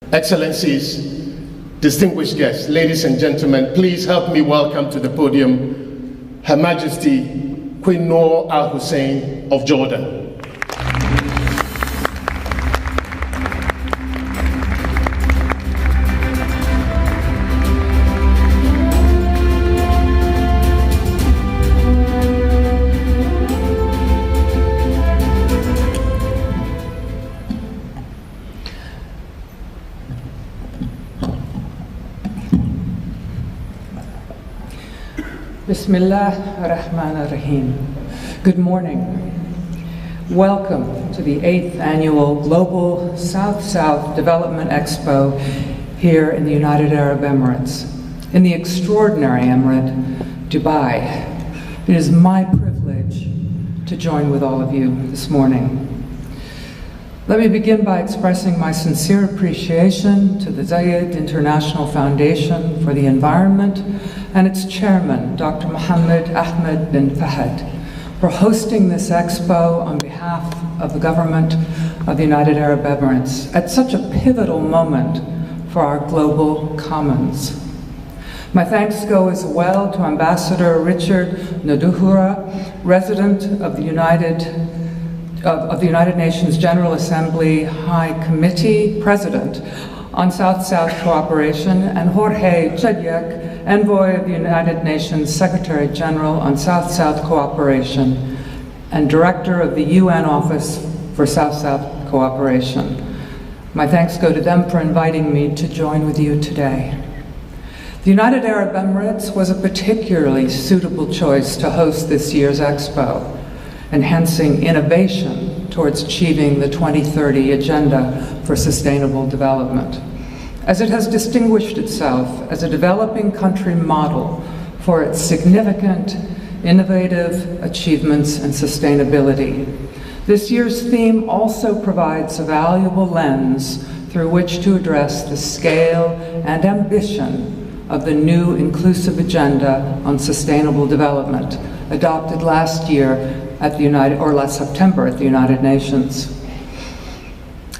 Excellencies, distinguished guests, ladies and gentlemen, please help me welcome to the podium Her Majesty Queen Noor Al Hussein of Jordan. Bismillah ar-Rahman ar-Rahim. Good morning. Welcome to the 8th Annual Global South-South Development Expo here in the United Arab Emirates, in the extraordinary emirate, Dubai. It is my privilege to join with all of you this morning. Let me begin by expressing my sincere appreciation to the Zayed International Foundation for the Environment and its chairman, Dr. Mohammed Ahmed bin Fahad, for hosting this expo on behalf of the government of the United Arab Emirates at such a pivotal moment for our global commons. My thanks go as well to Ambassador Richard Naduhura, resident of the United Nations General Assembly High Committee, President on South-South Cooperation, and Jorge Chediak, Envoy of the United Nations Secretary General on South-South Cooperation and Director of the UN Office for South-South Cooperation. My thanks go to them for inviting me to join with you today. The United Arab Emirates was a particularly suitable choice to host this year's Expo, enhancing innovation towards achieving the 2030 Agenda for Sustainable Development, as it has distinguished itself as a developing country model for its significant, innovative achievements and sustainability. This year's theme also provides a valuable lens through which to address the scale and ambition of the new inclusive agenda on sustainable development, adopted last year at last September at the United Nations.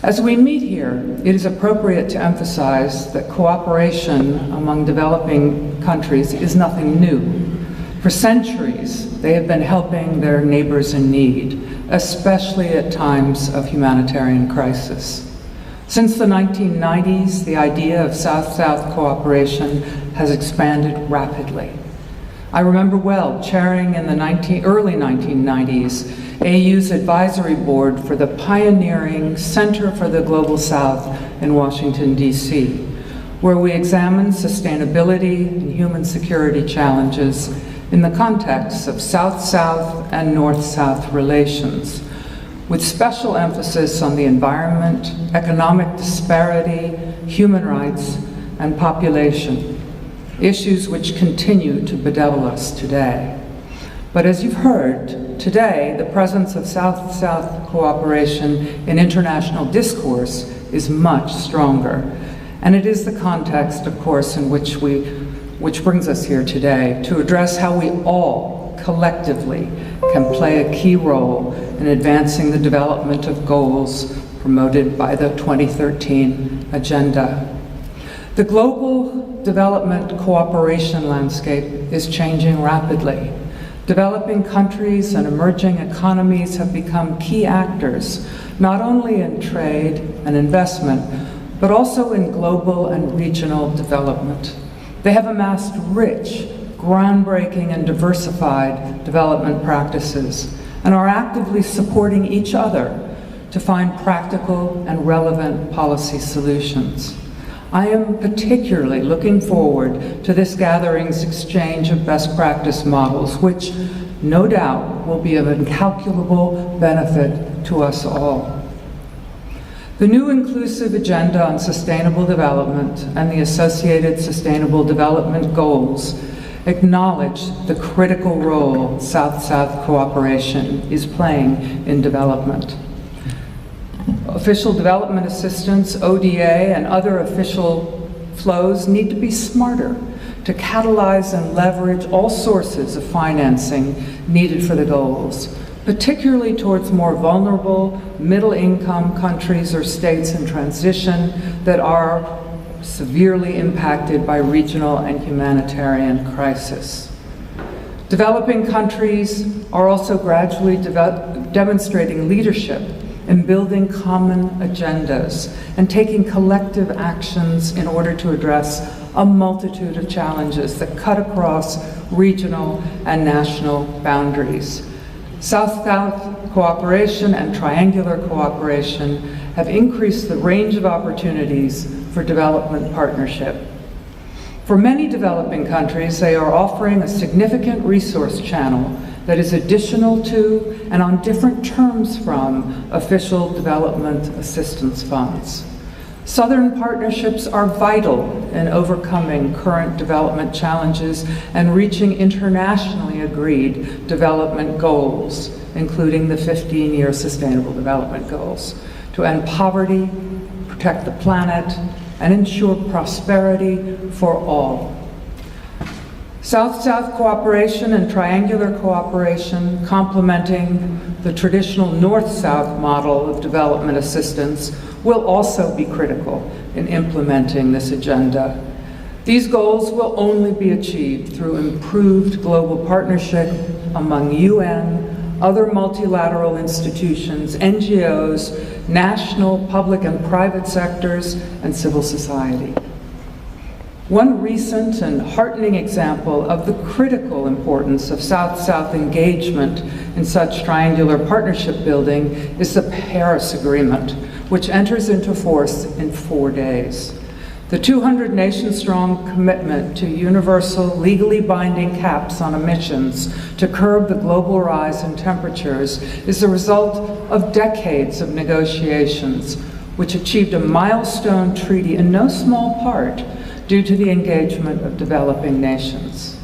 As we meet here, it is appropriate to emphasize that cooperation among developing countries is nothing new. For centuries, they have been helping their neighbors in need, especially at times of humanitarian crisis. Since the 1990s, the idea of South-South cooperation has expanded rapidly. I remember well chairing in the early 1990s AU's advisory board for the pioneering Center for the Global South in Washington, D.C., where we examined sustainability and human security challenges in the context of South-South and North-South relations, with special emphasis on the environment, economic disparity, human rights, and population, issues which continue to bedevil us today. But as you've heard, today the presence of South-South cooperation in international discourse is much stronger. And it is the context, of course, in which brings us here today to address how we all collectively can play a key role in advancing the development of goals promoted by the 2013 Agenda. The global development cooperation landscape is changing rapidly. Developing countries and emerging economies have become key actors, not only in trade and investment, but also in global and regional development. They have amassed rich, groundbreaking, and diversified development practices, and are actively supporting each other to find practical and relevant policy solutions. I am particularly looking forward to this gathering's exchange of best practice models, which no doubt will be of incalculable benefit to us all. The new inclusive agenda on sustainable development and the associated sustainable development goals acknowledge the critical role South-South cooperation is playing in development. Official development assistance, ODA, and other official flows need to be smarter to catalyze and leverage all sources of financing needed for the goals, particularly towards more vulnerable, middle-income countries or states in transition that are severely impacted by regional and humanitarian crisis. Developing countries are also gradually demonstrating leadership in building common agendas and taking collective actions in order to address a multitude of challenges that cut across regional and national boundaries. South-South cooperation and triangular cooperation have increased the range of opportunities for development partnership. For many developing countries, they are offering a significant resource channel that is additional to and on different terms from official development assistance funds. Southern partnerships are vital in overcoming current development challenges and reaching internationally agreed development goals, including the 15-year Sustainable Development Goals, to end poverty, protect the planet, and ensure prosperity for all. South-South cooperation and triangular cooperation, complementing the traditional North-South model of development assistance, will also be critical in implementing this agenda. These goals will only be achieved through improved global partnership among UN, other multilateral institutions, NGOs, national, public and private sectors, and civil society. One recent and heartening example of the critical importance of South-South engagement in such triangular partnership building is the Paris Agreement, which enters into force in 4 days. The 200 nation-strong commitment to universal, legally binding caps on emissions to curb the global rise in temperatures is the result of decades of negotiations, which achieved a milestone treaty in no small part due to the engagement of developing nations.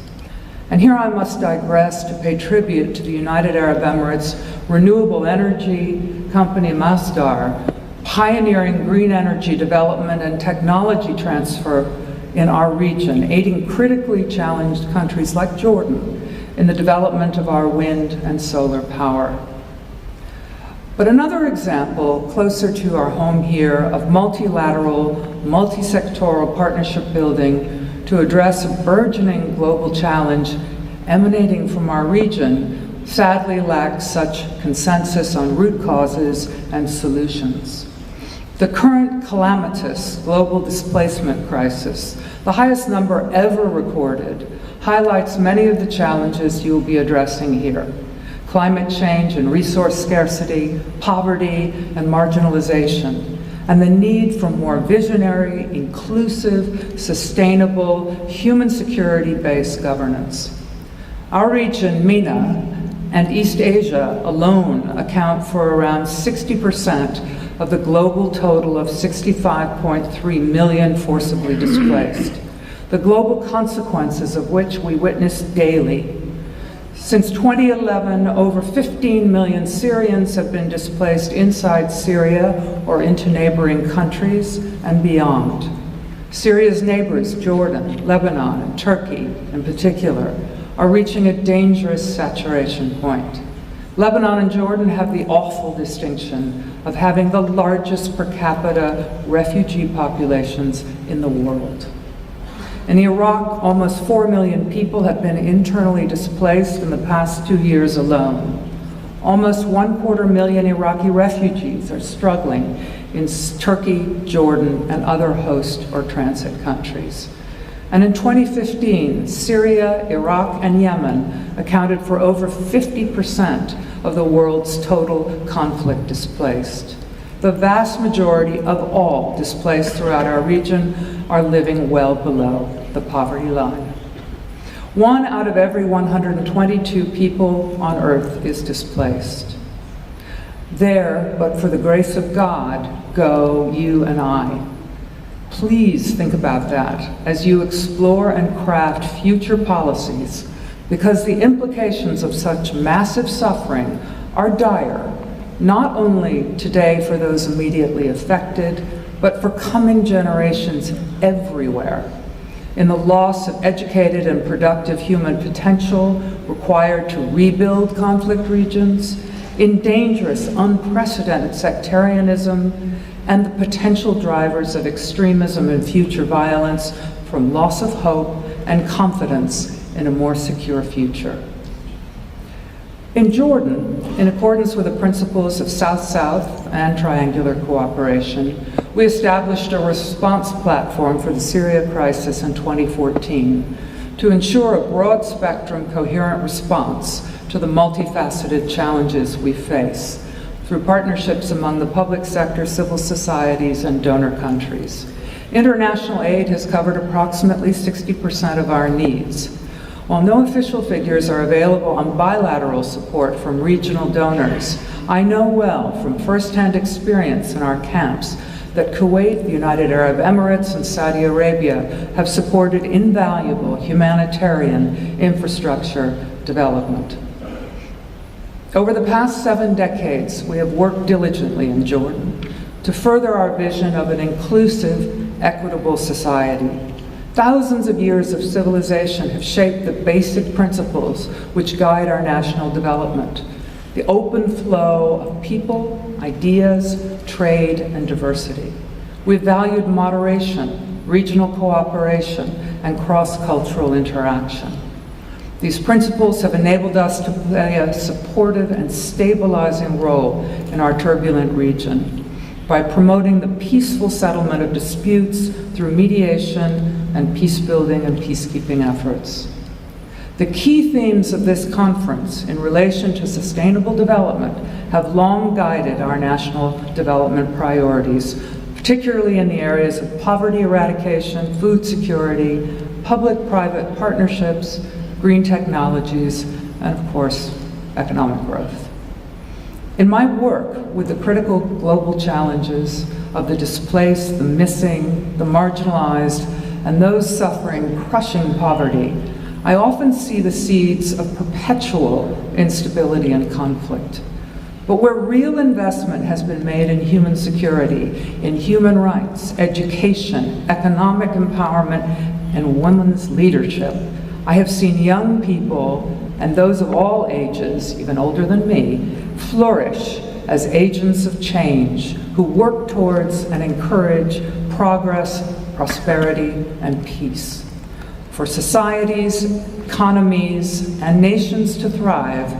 And here I must digress to pay tribute to the United Arab Emirates renewable energy company Masdar, pioneering green energy development and technology transfer in our region, aiding critically challenged countries like Jordan in the development of our wind and solar power. But another example, closer to our home here, of multilateral, multi-sectoral partnership building to address a burgeoning global challenge emanating from our region, sadly lacks such consensus on root causes and solutions. The current calamitous global displacement crisis, the highest number ever recorded, highlights many of the challenges you will be addressing here. Climate change and resource scarcity, poverty and marginalization, and the need for more visionary, inclusive, sustainable, human security-based governance. Our region, MENA, and East Asia alone account for around 60% of the global total of 65.3 million forcibly displaced, the global consequences of which we witness daily. Since 2011, over 15 million Syrians have been displaced inside Syria or into neighboring countries and beyond. Syria's neighbors, Jordan, Lebanon, and Turkey in particular, are reaching a dangerous saturation point. Lebanon and Jordan have the awful distinction of having the largest per capita refugee populations in the world. In Iraq, almost 4 million people have been internally displaced in the past 2 years alone. Almost 250,000 Iraqi refugees are struggling in Turkey, Jordan, and other host or transit countries. And in 2015, Syria, Iraq, and Yemen accounted for over 50% of the world's total conflict displaced. The vast majority of all displaced throughout our region are living well below the poverty line. 1 out of every 122 people on earth is displaced. There, but for the grace of God, go you and I. Please think about that as you explore and craft future policies, because the implications of such massive suffering are dire, not only today for those immediately affected, but for coming generations everywhere, in the loss of educated and productive human potential required to rebuild conflict regions, in dangerous, unprecedented sectarianism, and the potential drivers of extremism and future violence from loss of hope and confidence in a more secure future. In Jordan, in accordance with the principles of South-South and triangular cooperation, we established a response platform for the Syria crisis in 2014 to ensure a broad-spectrum, coherent response to the multifaceted challenges we face through partnerships among the public sector, civil societies, and donor countries. International aid has covered approximately 60% of our needs. While no official figures are available on bilateral support from regional donors, I know well from firsthand experience in our camps that Kuwait, the United Arab Emirates, and Saudi Arabia have supported invaluable humanitarian infrastructure development. Over the past 7 decades, we have worked diligently in Jordan to further our vision of an inclusive, equitable society. Thousands of years of civilization have shaped the basic principles which guide our national development: the open flow of people, ideas, trade, and diversity. We've valued moderation, regional cooperation, and cross-cultural interaction. These principles have enabled us to play a supportive and stabilizing role in our turbulent region by promoting the peaceful settlement of disputes through mediation and peace-building and peacekeeping efforts. The key themes of this conference in relation to sustainable development have long guided our national development priorities, particularly in the areas of poverty eradication, food security, public-private partnerships, green technologies, and of course, economic growth. In my work with the critical global challenges of the displaced, the missing, the marginalized, and those suffering crushing poverty, I often see the seeds of perpetual instability and conflict. But where real investment has been made in human security, in human rights, education, economic empowerment, and women's leadership, I have seen young people, and those of all ages, even older than me, flourish as agents of change who work towards and encourage progress, prosperity, and peace. For societies, economies, and nations to thrive,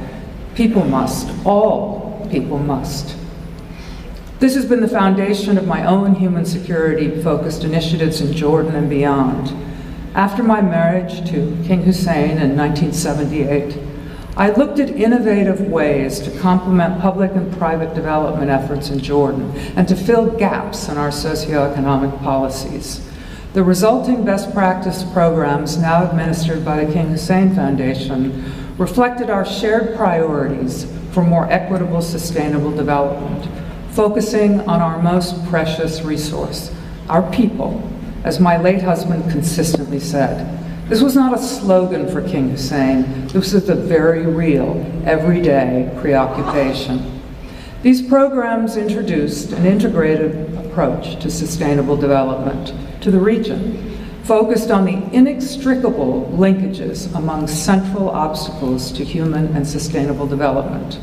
people must, all people must. This has been the foundation of my own human security-focused initiatives in Jordan and beyond. After my marriage to King Hussein in 1978, I looked at innovative ways to complement public and private development efforts in Jordan and to fill gaps in our socioeconomic policies. The resulting best practice programs now administered by the King Hussein Foundation reflected our shared priorities for more equitable, sustainable development, focusing on our most precious resource, our people, as my late husband consistently said. This was not a slogan for King Hussein. This was a very real, everyday preoccupation. These programs introduced an integrated approach to sustainable development to the region, focused on the inextricable linkages among central obstacles to human and sustainable development,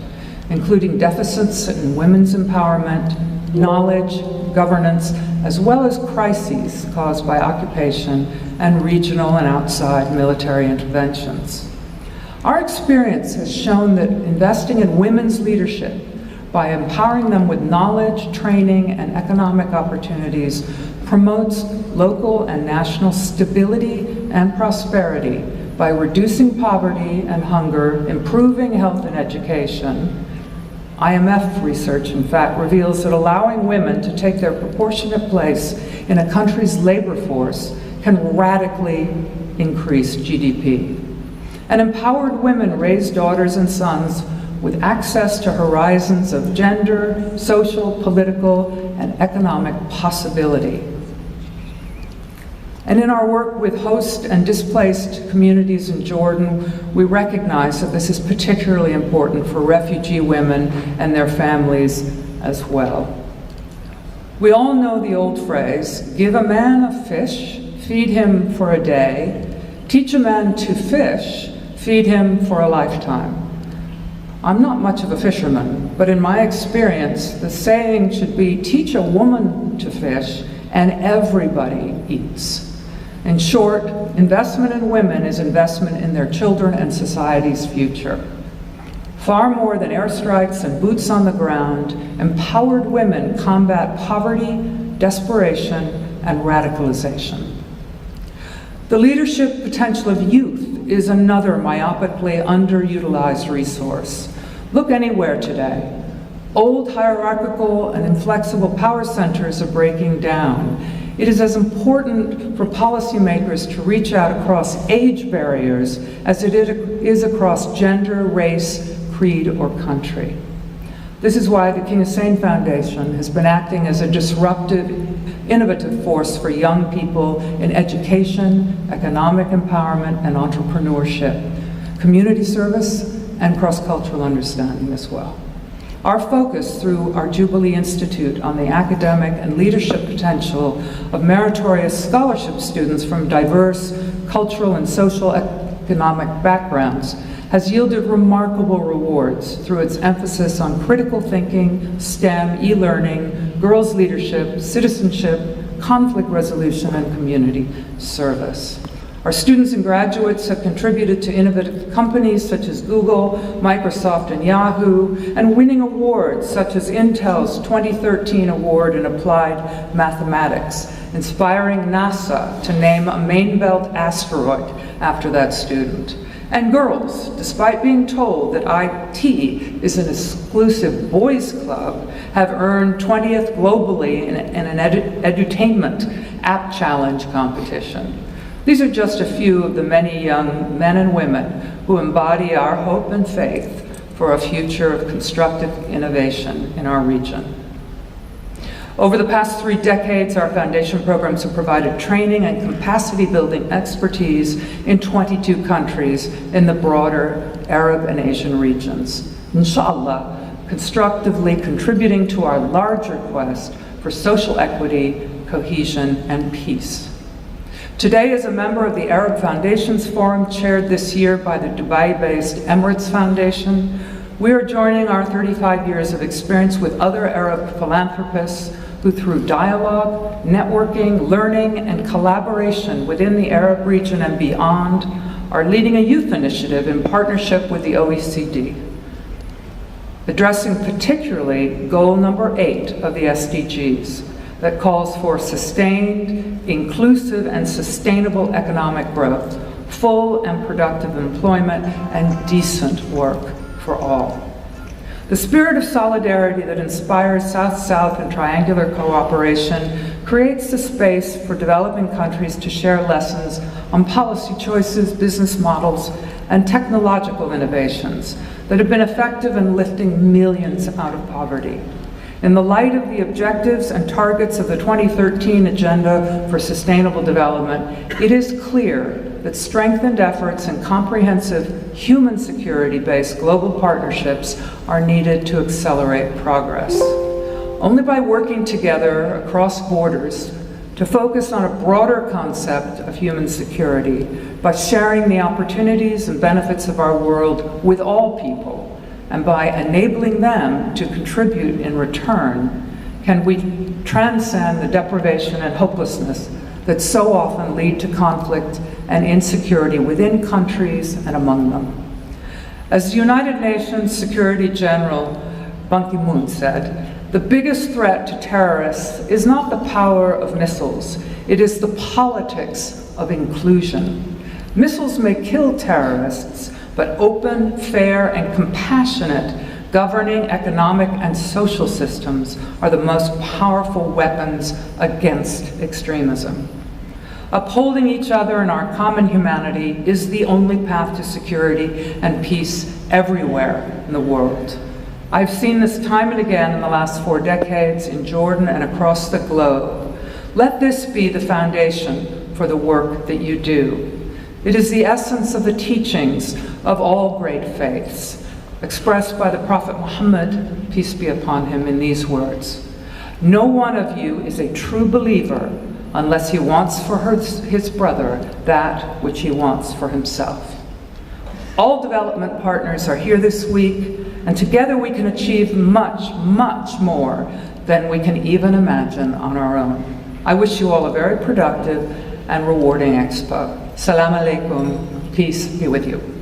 including deficits in women's empowerment, knowledge, governance, as well as crises caused by occupation and regional and outside military interventions. Our experience has shown that investing in women's leadership by empowering them with knowledge, training, and economic opportunities promotes local and national stability and prosperity by reducing poverty and hunger, improving health and education. IMF research, in fact, reveals that allowing women to take their proportionate place in a country's labor force can radically increase GDP. And empowered women raise daughters and sons with access to horizons of gender, social, political, and economic possibility. And in our work with host and displaced communities in Jordan, we recognize that this is particularly important for refugee women and their families as well. We all know the old phrase, give a man a fish, feed him for a day, teach a man to fish, feed him for a lifetime. I'm not much of a fisherman, but in my experience, the saying should be, teach a woman to fish and everybody eats. In short, investment in women is investment in their children and society's future. Far more than airstrikes and boots on the ground, empowered women combat poverty, desperation, and radicalization. The leadership potential of youth is another myopically underutilized resource. Look anywhere today. Old hierarchical and inflexible power centers are breaking down. It is as important for policymakers to reach out across age barriers as it is across gender, race, creed, or country. This is why the King Hussein Foundation has been acting as a disruptive, innovative force for young people in education, economic empowerment, and entrepreneurship, community service, and cross-cultural understanding as well. Our focus through our Jubilee Institute on the academic and leadership potential of meritorious scholarship students from diverse cultural and social economic backgrounds has yielded remarkable rewards through its emphasis on critical thinking, STEM, e-learning, girls' leadership, citizenship, conflict resolution, and community service. Our students and graduates have contributed to innovative companies such as Google, Microsoft, and Yahoo, and winning awards such as Intel's 2013 Award in Applied Mathematics, inspiring NASA to name a main belt asteroid after that student. And girls, despite being told that IT is an exclusive boys' club, have earned 20th globally in an edutainment app challenge competition. These are just a few of the many young men and women who embody our hope and faith for a future of constructive innovation in our region. Over the past 3 decades, our foundation programs have provided training and capacity building expertise in 22 countries in the broader Arab and Asian regions. Inshallah, constructively contributing to our larger quest for social equity, cohesion, and peace. Today, as a member of the Arab Foundations Forum chaired this year by the Dubai-based Emirates Foundation, we are joining our 35 years of experience with other Arab philanthropists who through dialogue, networking, learning, and collaboration within the Arab region and beyond are leading a youth initiative in partnership with the OECD, addressing particularly goal number 8 of the SDGs that calls for sustained, inclusive, and sustainable economic growth, full and productive employment, and decent work for all. The spirit of solidarity that inspires South-South and triangular cooperation creates the space for developing countries to share lessons on policy choices, business models, and technological innovations that have been effective in lifting millions out of poverty. In the light of the objectives and targets of the 2013 Agenda for Sustainable Development, it is clear that strengthened efforts and comprehensive human security-based global partnerships are needed to accelerate progress. Only by working together across borders to focus on a broader concept of human security, by sharing the opportunities and benefits of our world with all people, and by enabling them to contribute in return, can we transcend the deprivation and hopelessness that so often lead to conflict and insecurity within countries and among them. As the United Nations Security General Ban Ki-moon said, the biggest threat to terrorists is not the power of missiles, it is the politics of inclusion. Missiles may kill terrorists, but open, fair, and compassionate governing economic and social systems are the most powerful weapons against extremism. Upholding each other and our common humanity is the only path to security and peace everywhere in the world. I've seen this time and again in the last 4 decades in Jordan and across the globe. Let this be the foundation for the work that you do. It is the essence of the teachings of all great faiths, expressed by the Prophet Muhammad, peace be upon him, in these words: "No one of you is a true believer unless he wants for his brother that which he wants for himself." All development partners are here this week, and together we can achieve much, much more than we can even imagine on our own. I wish you all a very productive and rewarding Expo. Salam alaikum. Peace be with you.